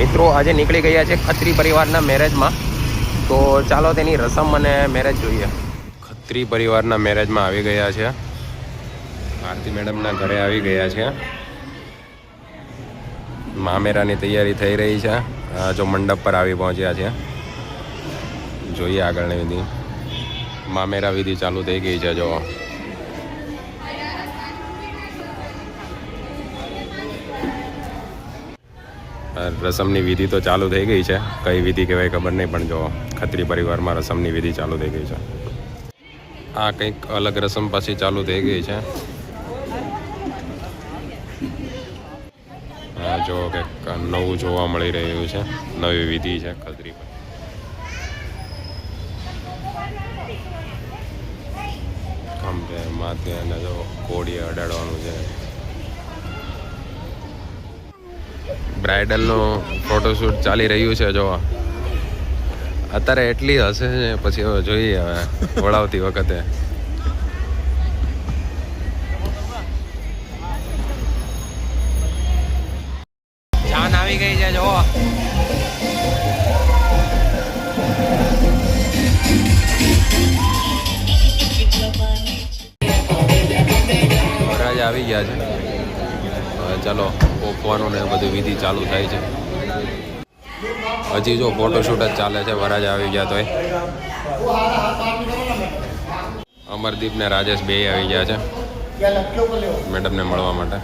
મિત્રો આજે નીકળી ગયા છે ખત્રી પરિવારના મેરેજમાં, તો ચાલો તેની રસમ અને મેરેજ જોઈએ. ખત્રી પરિવારના મેરેજમાં આવી ગયા છે. આરતી મેડમના ઘરે આવી ગયા છે. મામેરાની તૈયારી થઈ રહી છે. જો મંડપ પર આવી પહોંચ્યા છે. જોઈએ આગળની વિધિ. મામેરા વિધિ ચાલુ થઈ ગઈ છે. જો રસમની વિધિ તો ચાલુ થઈ ગઈ છે. કઈ વિધિ કહેવાય ખબર નહીં, પણ જો ખત્રી પરિવારમાં રસમની વિધિ ચાલુ થઈ ગઈ છે. આ કંઈક અલગ રસમ પાછી ચાલુ થઈ ગઈ છે. જો કે નવું જોવા મળી રહ્યું છે. નવી વિધિ છે ખત્રી પર. ખંભે માથે અને જો કોડીએ અડાડવાનું છે. બ્રાઇડલનું ફોટોશૂટ ચાલી રહ્યું છે. જો અત્યારે એટલી હશે ને, પછી હવે જોઈએ હવે વળાવતી વખતે. જાન આવી ગઈ છે. જો વરરાજ આવી ગયા છે. ચાલો ઓપવાનું ને બધું વિધિ ચાલુ થાય છે. હજી જો ફોટોશૂટ જ ચાલે છે. વરાજ આવી ગયા તોય. અમરદીપ ને રાજેશ બે આવી ગયા છે મેડમને મળવા માટે.